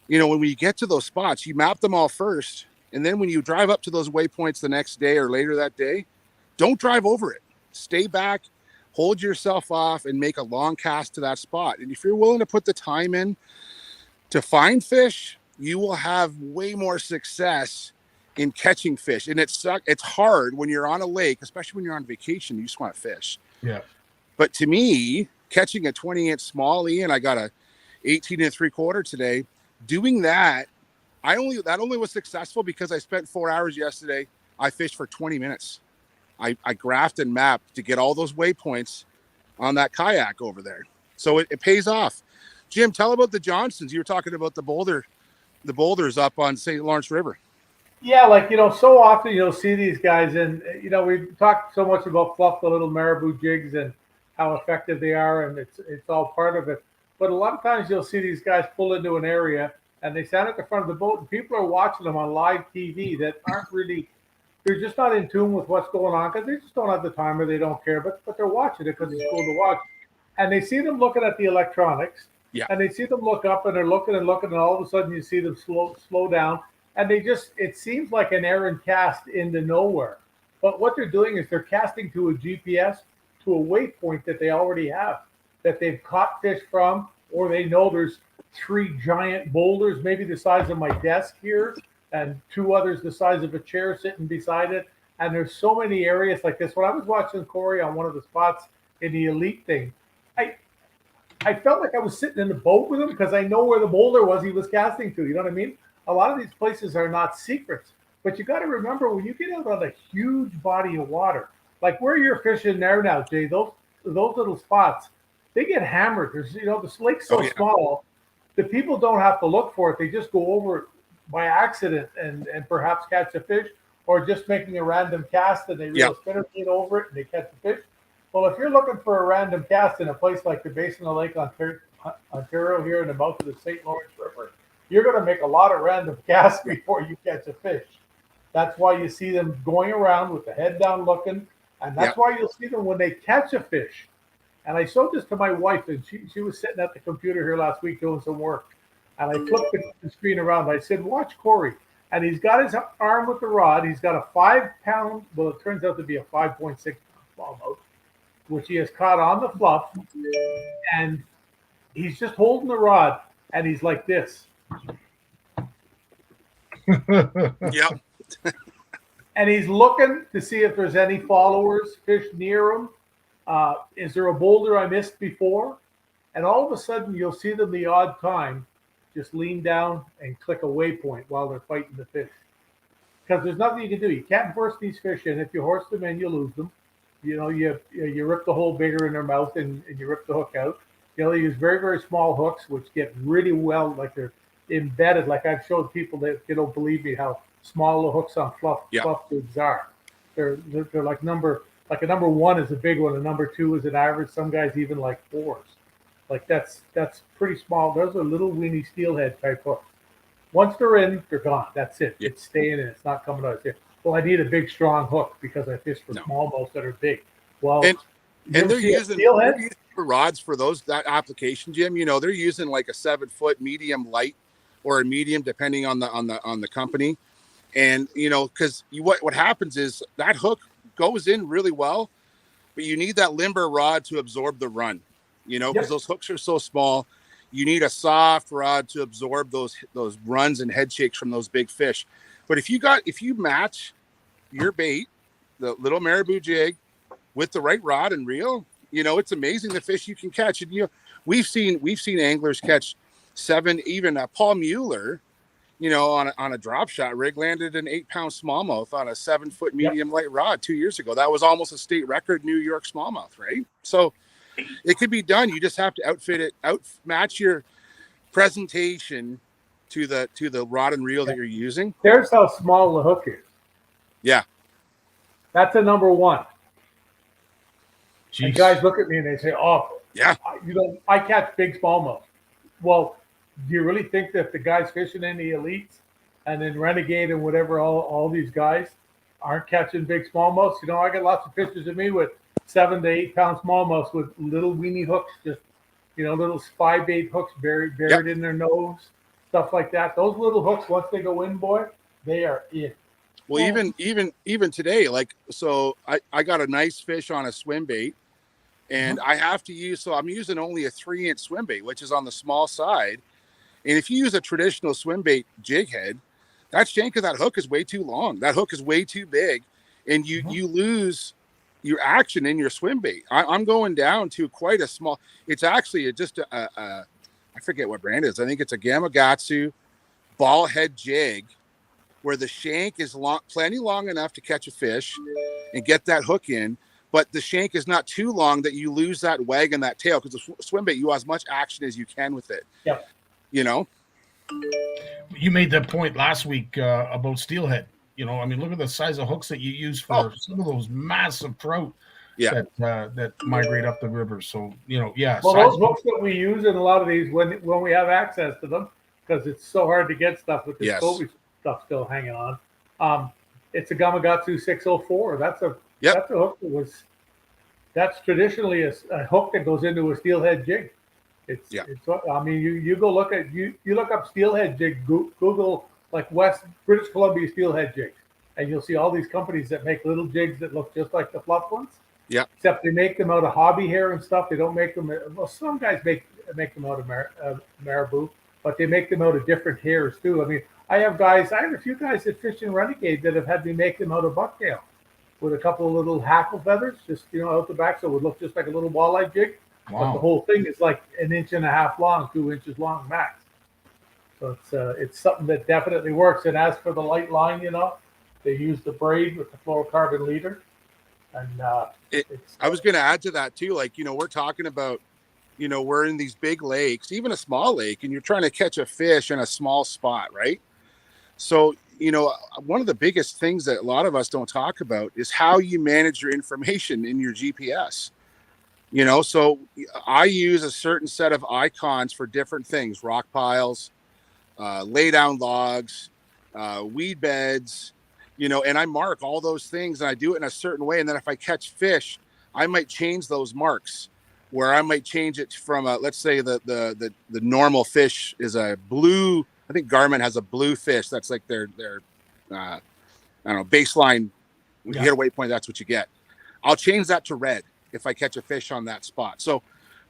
when we get to those spots, you map them all first. And then when you drive up to those waypoints the next day or later that day, don't drive over it. Stay back, hold yourself off, and make a long cast to that spot. And if you're willing to put the time in to find fish, you will have way more success in catching fish. And it's hard when you're on a lake, especially when you're on vacation, you just want to fish. Yeah. But to me, catching a 20-inch smallie, and I got a 18 3/4 today, doing that, that only was successful because I spent 4 hours yesterday. I fished for 20 minutes. I graphed and mapped to get all those waypoints on that kayak over there. So it pays off. Jim, tell about the Johnsons. You were talking about the boulders up on St. Lawrence River. Yeah, so often you'll see these guys, and we've talked so much about fluff the little marabou jigs and how effective they are, and it's all part of it. But a lot of times you'll see these guys pull into an area and they stand at the front of the boat, and people are watching them on live TV that aren't really, they're just not in tune with what's going on because they just don't have the time or they don't care, but they're watching it because it's cool to watch. And they see them looking at the electronics. Yeah. And they see them look up, and they're looking and looking, and all of a sudden you see them slow down, and it seems like an errand cast into nowhere. But what they're doing is they're casting to a GPS, to a waypoint that they already have, that they've caught fish from, or they know there's 3 giant boulders, maybe the size of my desk here, and 2 others the size of a chair sitting beside it. And there's so many areas like this. When I was watching Corey on one of the spots in the elite thing, I felt like I was sitting in the boat with him because I know where the boulder was he was casting to. You know what I mean? A lot of these places are not secrets, but you got to remember when you get out on a huge body of water, like where you're fishing there now, Jay, those little spots, they get hammered. There's, this lake's so small, the people don't have to look for it. They just go over it by accident and perhaps catch a fish, or just making a random cast and they reel a spinnerbait over it and they catch a fish. Well, if you're looking for a random cast in a place like the basin of Lake Ontario here in the mouth of the St. Lawrence River, you're going to make a lot of random casts before you catch a fish. That's why you see them going around with the head down looking, and that's why you'll see them when they catch a fish. And I showed this to my wife, and she was sitting at the computer here last week doing some work. And I flipped the screen around. I said, watch Corey. And he's got his arm with the rod. He's got a 5 pound, well, it turns out to be a 5.6 pound smallmouth, which he has caught on the fluff, and he's just holding the rod, and he's like this. Yep. And he's looking to see if there's any followers, fish near him. Is there a boulder I missed before? And all of a sudden, you'll see them the odd time just lean down and click a waypoint while they're fighting the fish. Because there's nothing you can do. You can't force these fish in. If you horse them in, you lose them. You rip the hole bigger in their mouth and you rip the hook out. They use very, very small hooks, which get really well, like they're embedded. Like I've showed people that don't believe me how small the hooks on fluff jigs are. They're like a number one is a big one, a number two is an average. Some guys even like fours. Like that's pretty small. Those are little weeny steelhead type hooks. Once they're in, they're gone. That's it. It's staying in. It's not coming out. Well, I need a big, strong hook because I fish for smallmouth that are big. Well, and they're using rods for that application, Jim. You know, they're using like a 7-foot medium light or a medium, depending on the company. And you know, because what happens is that hook goes in really well, but you need that limber rod to absorb the run. You know, because those hooks are so small. You need a soft rod to absorb those runs and head shakes from those big fish. But if you match your bait, the little marabou jig, with the right rod and reel, you know, it's amazing the fish you can catch. And you know, we've seen anglers catch 7, even Paul Mueller, you know, on a drop shot rig landed an 8-pound smallmouth on a 7-foot medium light rod 2 years ago. That was almost a state record New York smallmouth, right? So it could be done. You just have to match your presentation to the rod and reel that you're using. There's how small the hook is. Yeah. That's a number one. Jeez. And guys look at me and they say, "Oh, yeah, you know, I catch big smallmouth." Well, do you really think that the guys fishing in the elites and then Renegade and whatever, all these guys aren't catching big smallmouths? You know, I got lots of pictures of me with 7 to 8 pound smallmouths with little weeny hooks, just, you know, little spy bait hooks buried in their nose, stuff like that. Those little hooks, once they go in, boy, they are in. Well, even today, like, so I got a nice fish on a swim bait, and I have to use, so I'm using only a 3-inch swim bait, which is on the small side. And if you use a traditional swim bait jig head, that shank of that hook is way too long. That hook is way too big, and you lose your action in your swim bait. I'm going down to quite a small. It's actually just I forget what brand it is. I think it's a Gamakatsu ball head jig, where the shank is plenty long enough to catch a fish and get that hook in, but the shank is not too long that you lose that wag and that tail, because the swim bait, you have as much action as you can with it. Yeah. You know? You made that point last week about steelhead. You know, I mean, look at the size of hooks that you use for some of those massive trout that migrate up the river. So, you know, Well, those hooks that we use in a lot of these when we have access to them, because it's so hard to get stuff with the COVID stuff still hanging on. It's a Gamakatsu 604. That's a hook that's traditionally a hook that goes into a steelhead jig. It's I mean, you go look at you look up steelhead jig, Google like West British Columbia steelhead jigs, and you'll see all these companies that make little jigs that look just like the fluff ones. Yeah. Except they make them out of hobby hair and stuff. They don't make them. Well, some guys make them out of marabou, but they make them out of different hairs too. I mean, I have a few guys that fish in Renegade that have had me make them out of bucktail with a couple of little hackle feathers, just, you know, out the back, so it would look just like a little walleye jig. Wow. But the whole thing is like 1.5 inches long, 2 inches long max. So it's something that definitely works. And as for the light line, you know, they use the braid with the fluorocarbon leader. And I was going to add to that too. Like, you know, we're talking about, you know, we're in these big lakes, even a small lake, and you're trying to catch a fish in a small spot, right? So, you know, one of the biggest things that a lot of us don't talk about is how you manage your information in your GPS. You know, so I use a certain set of icons for different things: rock piles, lay down logs, weed beds, you know, and I mark all those things, and I do it in a certain way. And then if I catch fish, I might change those marks, where I might change it from let's say the normal fish is a blue. I think Garmin has a blue fish. That's like their I don't know, baseline. When you hit a waypoint, that's what you get. I'll change that to red if I catch a fish on that spot. So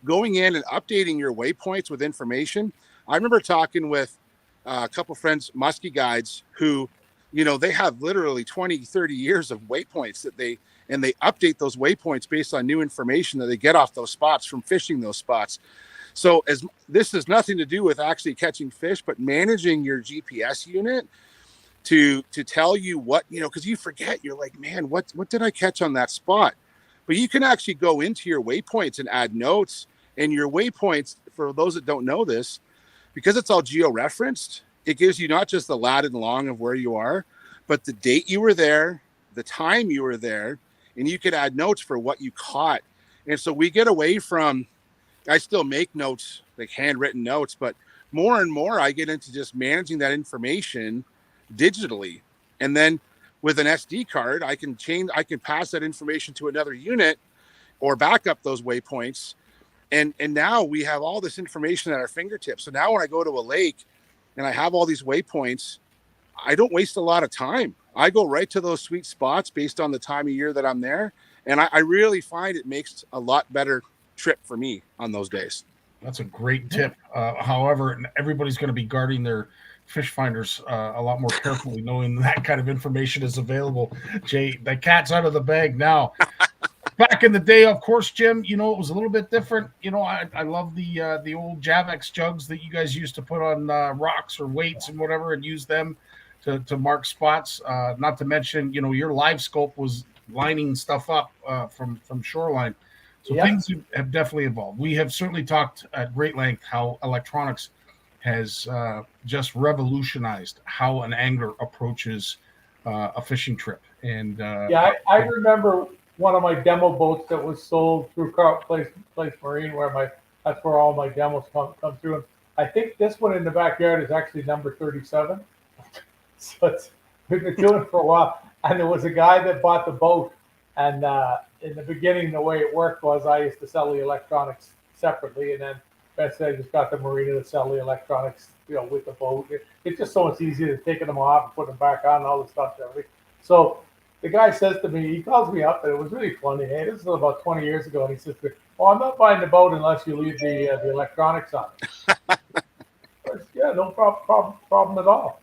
going in and updating your waypoints with information. I remember talking with a couple friends, muskie guides, who, you know, they have literally 20, 30 years of waypoints that they update those waypoints based on new information that they get off those spots from fishing those spots. So this has nothing to do with actually catching fish, but managing your GPS unit to tell you what, you know, because you forget, you're like, man, what did I catch on that spot? But you can actually go into your waypoints and add notes. And your waypoints, for those that don't know this, because it's all geo-referenced, it gives you not just the lat and long of where you are, but the date you were there, the time you were there, and you could add notes for what you caught. And so we get away from, I still make notes, like handwritten notes, but more and more I get into just managing that information digitally. And then with an SD card, I can pass that information to another unit or back up those waypoints. And now we have all this information at our fingertips. So now when I go to a lake and I have all these waypoints, I don't waste a lot of time. I go right to those sweet spots based on the time of year that I'm there. And I really find it makes a lot better trip for me on those days. That's a great tip. However, everybody's going to be guarding their fish finders a lot more carefully, knowing that kind of information is available. Jay, the cat's out of the bag now. Back in the day, of course, Jim, it was a little bit different. I love the old Javex jugs that you guys used to put on rocks or weights and whatever, and use them to mark spots. Not to mention, your live scope was lining stuff up from shoreline. So things have definitely evolved. We have certainly talked at great length how electronics has just revolutionized how an angler approaches a fishing trip. And I remember one of my demo boats that was sold through Place Marine, that's where all my demos come through. And I think this one in the backyard is actually number 37. So we've been doing it for a while. And there was a guy that bought the boat, and in the beginning, the way it worked was I used to sell the electronics separately, and then eventually I just got the marina to sell the electronics, with the boat. It's just so much easier than taking them off and putting them back on and all this stuff. So the guy says to me, he calls me up, and it was really funny. Hey, this is about 20 years ago, and he says to me, "Oh, I'm not buying the boat unless you leave the electronics on." I said, yeah, no problem at all.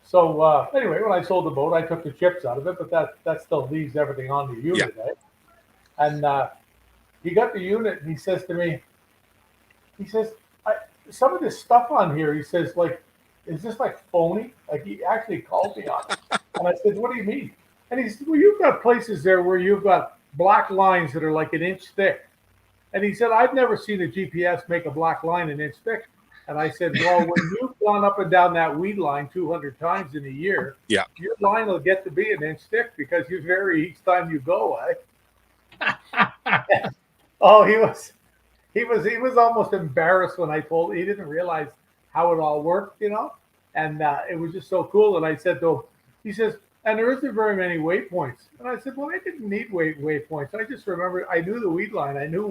So anyway, when I sold the boat, I took the chips out of it, but that still leaves everything on the unit, right? And he got the unit, and he says to me, some of this stuff on here, he says, like, is this like phony? Like, he actually called me on it. And I said, what do you mean? And he said, well, you've got places there where you've got black lines that are like an inch thick. And he said, I've never seen a GPS make a black line an inch thick. And I said, well, when you've gone up and down that weed line 200 times in a year, your line will get to be an inch thick because you vary each time you go, eh? Oh, he was almost embarrassed when I told him. He didn't realize how it all worked, and it was just so cool. And I said to him, he says, and there isn't very many waypoints. And I said, well, I didn't need waypoints. I just remember I knew the weed line. I knew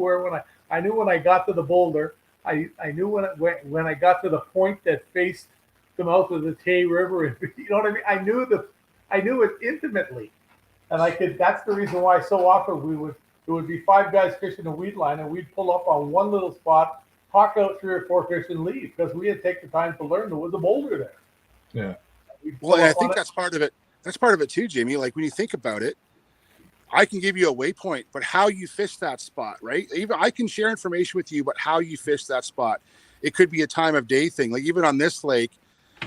I knew when I got to the boulder. I knew when I got to the point that faced the mouth of the Tay River. You know what I mean? I knew it intimately, and that's the reason why so often it would be 5 guys fishing a weed line, and we'd pull up on one little spot, talk out 3 or 4 fish, and leave because we had taken the time to learn there was a boulder there. Yeah. Well, I think that's part of it. That's part of it too, Jamie. Like when you think about it, I can give you a waypoint, but how you fish that spot, right? Even I can share information with you, but how you fish that spot, it could be a time of day thing. Like even on this lake,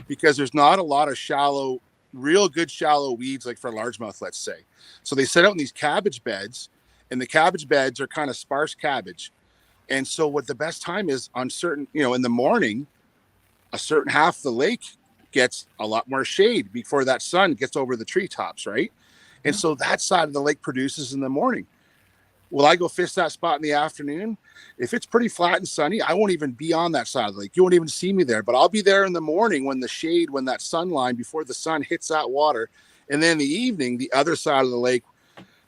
because there's not a lot of real good shallow weeds, like for largemouth, let's say. So they set out in these cabbage beds, and the cabbage beds are kind of sparse cabbage. And so what the best time is on certain, in the morning, a certain half of the lake gets a lot more shade before that sun gets over the treetops, right? And so that side of the lake produces in the morning. Will I go fish that spot in the afternoon? If it's pretty flat and sunny, I won't even be on that side of the lake. You won't even see me there, but I'll be there in the morning when that sun line, before the sun hits that water. And then in the evening, the other side of the lake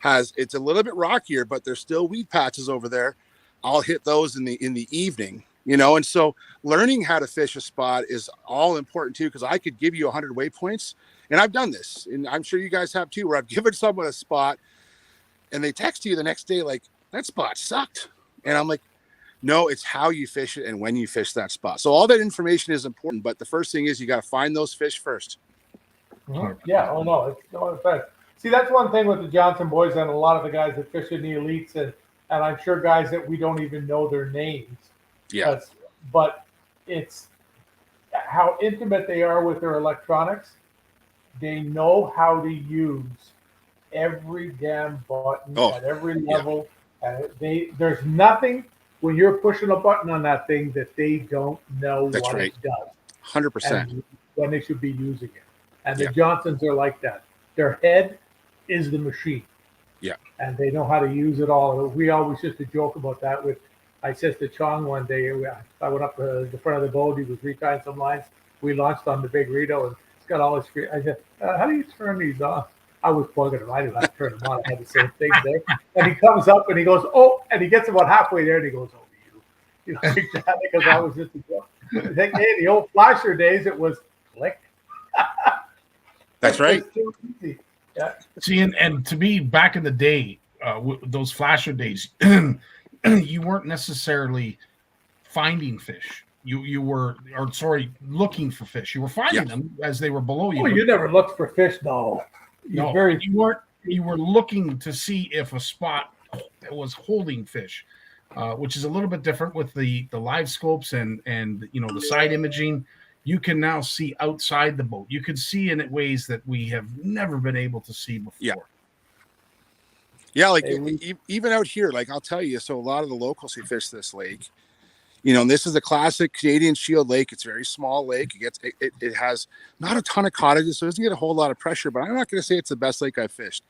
it's a little bit rockier, but there's still weed patches over there. I'll hit those in the evening, and so learning how to fish a spot is all important too, because I could give you 100 waypoints, and I've done this, and I'm sure you guys have too, where I've given someone a spot and they text you the next day like, that spot sucked. And I'm like, no, it's how you fish it and when you fish that spot. So all that information is important, but the first thing is you got to find those fish first. Mm-hmm. Yeah. Oh no, it's no offense. See, that's one thing with the Johnson boys and a lot of the guys that fish in the elites, and I'm sure guys that we don't even know their names. Yeah. But it's how intimate they are with their electronics. They know how to use every damn button at every level. And there's nothing when you're pushing a button on that thing that they don't know That's what right. it does 100%. and when they should be using it. And the Yeah. Johnsons are like that. Their head is the machine. Yeah. And they know how to use it all. We always used to joke about that with, I said to Chong one day, I went up to the front of the boat, he was retying some lines. We launched on the big Rito and it's got all this, I said, how do you turn these on? I was plugging them. I didn't have to turn them on. I had the same thing there. And he comes up and he goes, oh, and he gets about halfway there and he goes, oh, you know, like that, because I was just a joke. I think, hey, the old flasher days, it was click. That's right. Too easy. Yeah. See, and to me, back in the day, those flasher days, you weren't necessarily finding fish. You were, or sorry, looking for fish. You were finding them as they were below you. Oh, you never looked for fish, no. No, you weren't. You were looking to see if a spot was holding fish, which is a little bit different with the live scopes and the side imaging. You can now see outside the boat. You can see in ways that we have never been able to see before. Yeah, like even out here, like I'll tell you, so a lot of the locals who fish this lake, and this is a classic Canadian Shield lake. It's a very small lake. It has not a ton of cottages, so it doesn't get a whole lot of pressure, but I'm not going to say it's the best lake I've fished.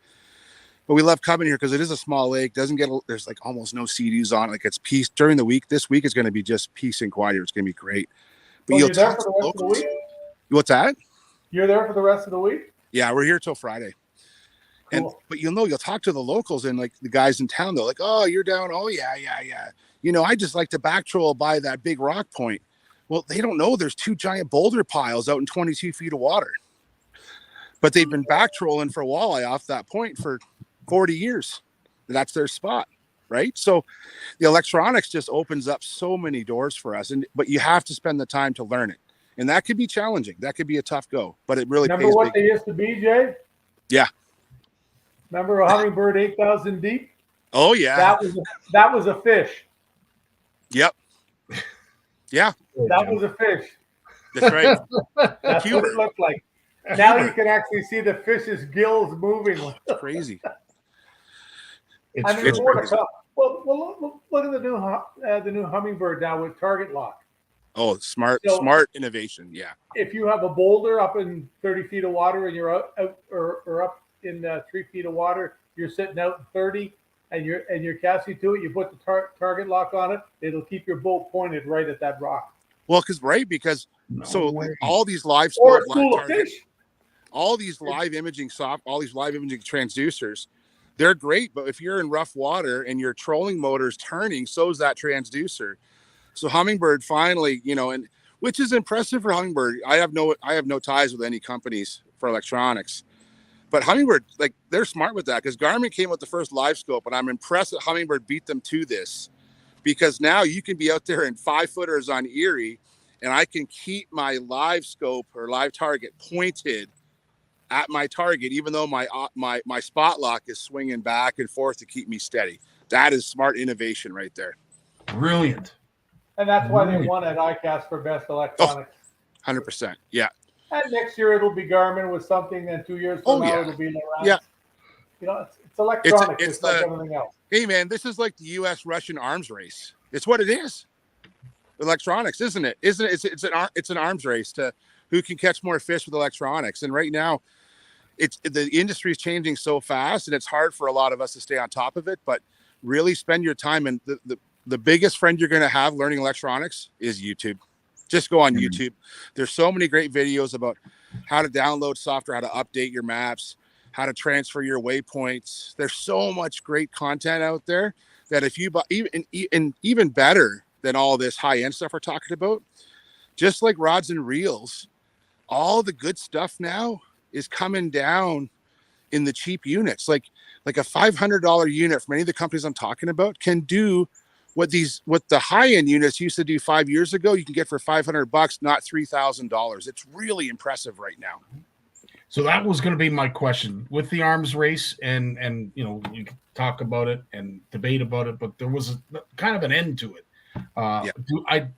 But we love coming here because it is a small lake. There's like almost no sea-doos on it. Like it's peace during the week. This week is going to be just peace and quiet. It's going to be great. But you're there for the rest of the week? What's that? You're there for the rest of the week? Yeah, we're here till Friday. Cool. But you'll talk to the locals and like the guys in town. They're like, oh, you're down. Oh, yeah. I just like to back troll by that big rock point. Well, they don't know there's 2 giant boulder piles out in 22 feet of water. But they've been back trolling for walleye off that point for 40 years. That's their spot, right? So the electronics just opens up so many doors for us. But you have to spend the time to learn it. And that could be challenging. That could be a tough go. But it really Remember what they used to be, Jay? Yeah. Remember a hummingbird 8,000 deep? Oh, yeah. That was a fish. Yep. Yeah. That was a fish. That's right. That's what it looked like. Now you can actually see the fish's gills moving. It's crazy. It's more to come. Well, look at the new hummingbird now with target lock. Oh, smart innovation. Yeah. If you have a boulder up in 30 feet of water and you're out or up in 3 feet of water, you're sitting out in 30 and you're casting to it, you put the target lock on it, it'll keep your boat pointed right at that rock. Well, because all these live or scope, fish. All these live imaging transducers, they're great, but if you're in rough water and your trolling motor is turning, so is that transducer. So Hummingbird finally, and which is impressive for Hummingbird. I have no ties with any companies for electronics, but Hummingbird, like they're smart with that because Garmin came with the first live scope, and I'm impressed that Hummingbird beat them to this because now you can be out there in 5-footers on Erie, and I can keep my live scope or live target pointed at my target, even though my spot lock is swinging back and forth to keep me steady. That is smart innovation right there. Brilliant. And that's why they won at ICAST for best electronics. 100%. Yeah. And next year it'll be Garmin with something, and 2 years from now it'll be Lowrance. Yeah. It's electronics. It's like everything else. Hey man, this is like the U.S.-Russian arms race. It's what it is. Electronics, isn't it? It's an arms race to who can catch more fish with electronics. And right now, the industry is changing so fast, and it's hard for a lot of us to stay on top of it. But really spend your time, and the biggest friend you're going to have learning electronics is YouTube. Just go on YouTube. There's so many great videos about how to download software, how to update your maps, how to transfer your waypoints. There's so much great content out there that if you buy, even better than all this high-end stuff we're talking about, just like rods and reels, all the good stuff now is coming down in the cheap units. Like a $500 unit from any of the companies I'm talking about can do what the high-end units used to do 5 years ago. You can get for $500, not $3,000. It's really impressive right now. So that was going to be my question with the arms race, and you can talk about it and debate about it, but there was kind of an end to it.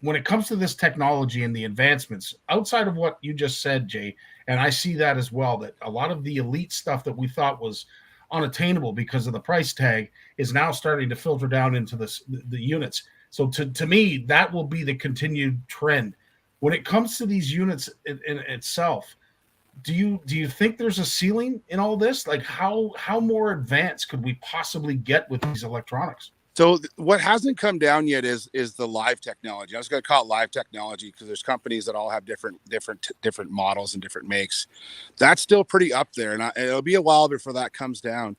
When it comes to this technology and the advancements outside of what you just said, Jay, and I see that as well, that a lot of the elite stuff that we thought was unattainable because of the price tag is now starting to filter down into the units. So to me, that will be the continued trend. When it comes to these units in itself, do you think there's a ceiling in all this? Like how more advanced could we possibly get with these electronics? So what hasn't come down yet is the live technology. I was going to call it live technology because there's companies that all have different models and different makes. That's still pretty up there, and it'll be a while before that comes down.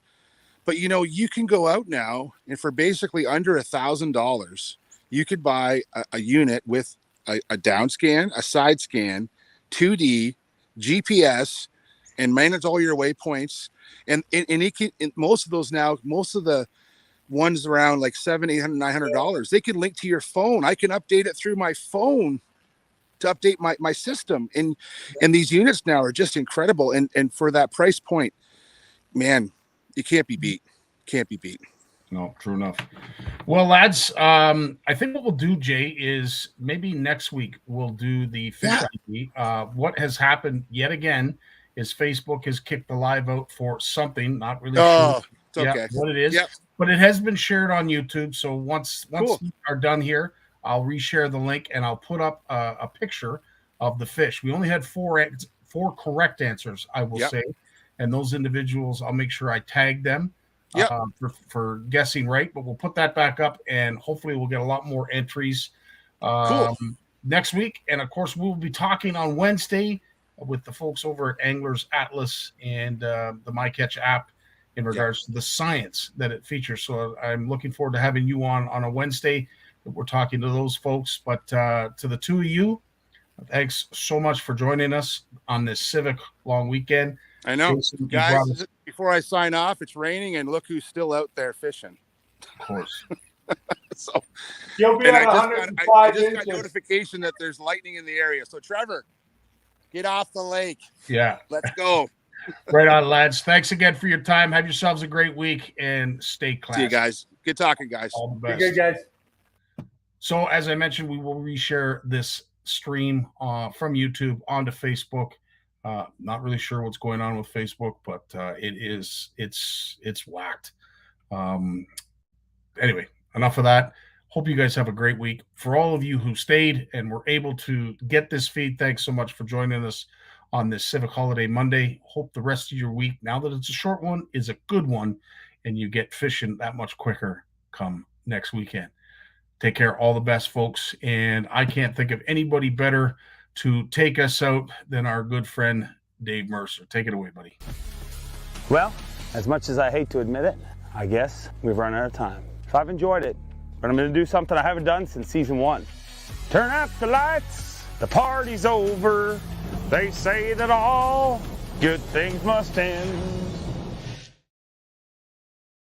But you can go out now, and for basically under $1,000, you could buy a unit with a down scan, a side scan, 2D, GPS, and manage all your waypoints. And it can, most of the ones around like $700, $800, $900, they can link to your phone. I can update it through my phone to update my system. And these units now are just incredible. And for that price point, man, you can't be beat. Can't be beat. No, true enough. Well, lads, I think what we'll do, Jay, is maybe next week we'll do the fish ID. What has happened yet again is Facebook has kicked the live out for something, not really sure it's okay. what it is. Yep. But it has been shared on YouTube. So once we are done here, I'll reshare the link and I'll put up a picture of the fish. We only had four correct answers, I will say. And those individuals, I'll make sure I tag them for guessing right. But we'll put that back up and hopefully we'll get a lot more entries next week. And, of course, we'll be talking on Wednesday with the folks over at Anglers Atlas and the MyCatch app in regards to the science that it features. So I'm looking forward to having you on a Wednesday. We're talking to those folks. But to the two of you, thanks so much for joining us on this Civic long weekend. I know. Jason, guys, before I sign off, it's raining, and look who's still out there fishing. Of course. So you'll be at 105 I just got notification that there's lightning in the area. So, Trevor, get off the lake. Yeah. Let's go. Right on, lads. Thanks again for your time. Have yourselves a great week and stay classy. See you guys. Good talking, guys. All the best. Be good, guys. So, as I mentioned, we will reshare this stream from YouTube onto Facebook. Not really sure what's going on with Facebook, but it's whacked. Anyway, enough of that. Hope you guys have a great week. For all of you who stayed and were able to get this feed, thanks so much for joining us on this Civic Holiday Monday. Hope the rest of your week, now that it's a short one, is a good one, and you get fishing that much quicker come next weekend. Take care. All the best, folks. And I can't think of anybody better to take us out than our good friend Dave Mercer. Take it away, buddy. Well, as much as I hate to admit it, I guess we've run out of time. So I've enjoyed it, but I'm going to do something I haven't done since season 1. Turn out the lights, the party's over. They say that all good things must end.